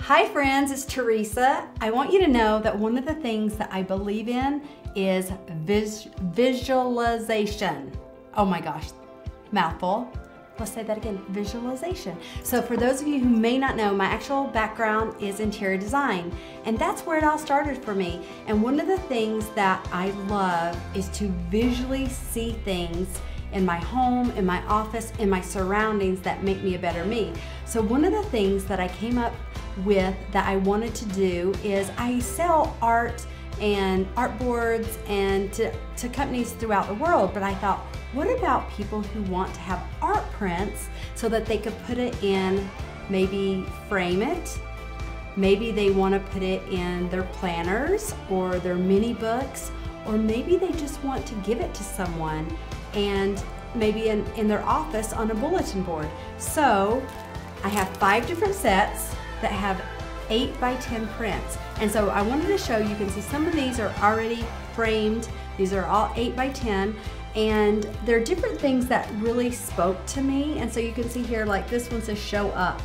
Hi friends, it's Teresa. I want you to know that one of the things that I believe in is visualization. Oh my gosh, mouthful. Let's say that again, visualization. So for those of you who may not know, my actual background is interior design, and that's where it all started for me. And one of the things that I love is to visually see things in my home, in my office, in my surroundings that make me a better me. So one of the things that I came up with that I wanted to do is I sell art and art boards and to companies throughout the world, but I thought, what about people who want to have art prints so that they could put it in, maybe frame it, maybe they want to put it in their planners or their mini books, or maybe they just want to give it to someone and maybe in their office on a bulletin board. So I have 5 different sets that have 8 by 10 prints. And so I wanted to show you can see some of these are already framed. These are all 8 by 10. And there are different things that really spoke to me. And so you can see here, like this one says, show up,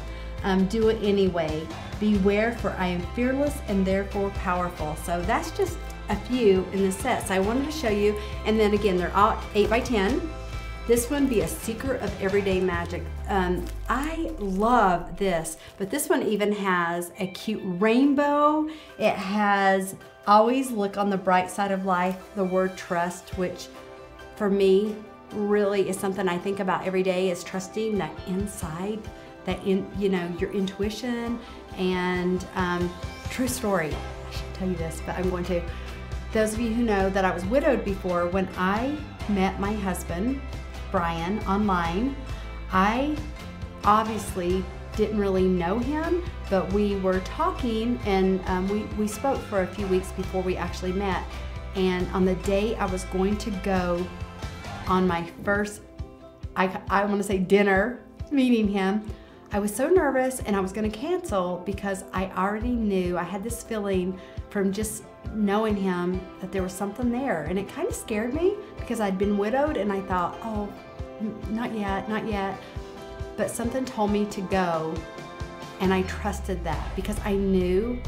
do it anyway. Beware, for I am fearless and therefore powerful. So that's just a few in the set. So I wanted to show you. And then again, they're all 8 by 10. This one, be a seeker of everyday magic. I love this, but this one even has a cute rainbow. It has always look on the bright side of life, the word trust, which for me really is something I think about every day, is trusting that inside, that your intuition. And true story, I should tell you this, but I'm going to. Those of you who know that I was widowed before, when I met my husband, Brian, online, I obviously didn't really know him, but we were talking and we spoke for a few weeks before we actually met. And on the day I was going to go on my first, I want to say dinner, meeting him, I was so nervous and I was going to cancel because I already knew, I had this feeling from just knowing him that there was something there. And it kind of scared me because I'd been widowed and I thought, oh, not yet, not yet. But something told me to go, and I trusted that because I knew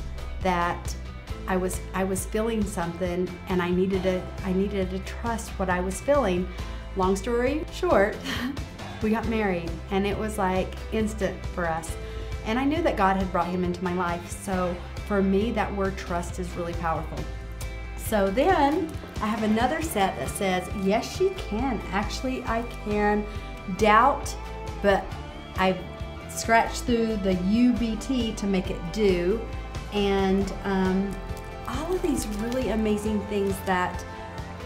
that I was feeling something, and I needed to trust what I was feeling. Long story short, we got married, and it was like instant for us. And I knew that God had brought him into my life. So for me, that word trust is really powerful. So then I have another set that says, yes, she can. Actually, I can. Doubt, but I've scratched through the UBT to make it do. And all of these really amazing things that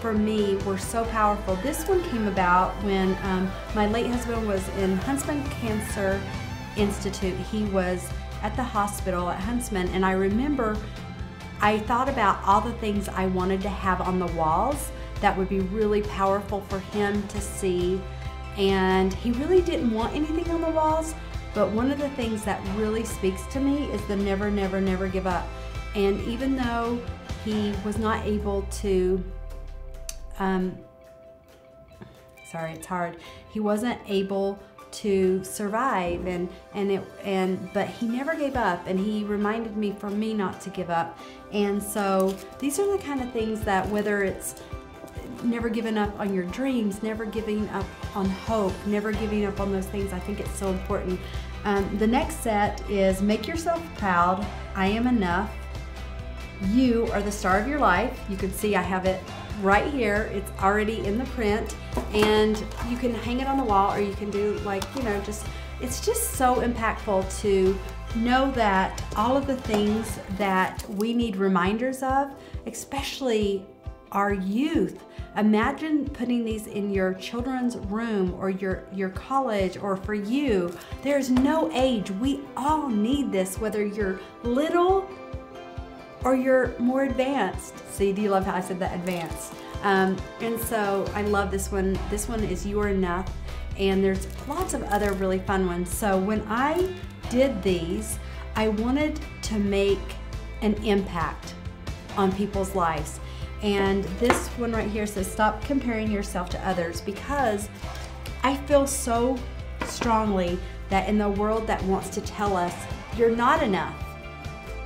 for me were so powerful. This one came about when my late husband was in Huntsman Cancer Institute. He was at the hospital at Huntsman, and I remember I thought about all the things I wanted to have on the walls that would be really powerful for him to see. And he really didn't want anything on the walls, but one of the things that really speaks to me is the never, never, never give up. And even though he was not able to, sorry, it's hard. He wasn't able to survive, but he never gave up, and he reminded me for me not to give up. And so these are the kind of things that, whether it's never giving up on your dreams, never giving up on hope, never giving up on those things, I think it's so important. The next set is make yourself proud. I am enough. You are the star of your life. You can see I have it right here. It's already in the print, and you can hang it on the wall, or you can do like, it's just so impactful to know that all of the things that we need reminders of, especially our youth. Imagine putting these in your children's room or your college, or for you. There's no age. We all need this, whether you're little or you're more advanced. See, do you love how I said that, advanced? And so I love this one. This one is You Are Enough, and there's lots of other really fun ones. So when I did these, I wanted to make an impact on people's lives. And this one right here says, stop comparing yourself to others, because I feel so strongly that in the world that wants to tell us you're not enough,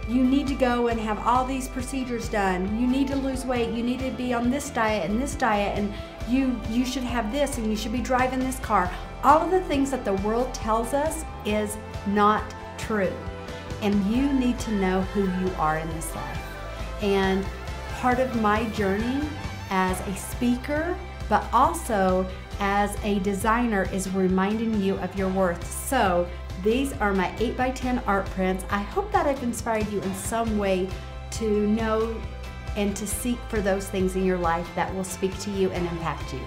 you need to go and have all these procedures done. You need to lose weight. You need to be on this diet, and you should have this, and you should be driving this car. All of the things that the world tells us is not true. And you need to know who you are in this life. And part of my journey as a speaker, but also as a designer, is reminding you of your worth. So these are my 8x10 art prints. I hope that I've inspired you in some way to know and to seek for those things in your life that will speak to you and impact you.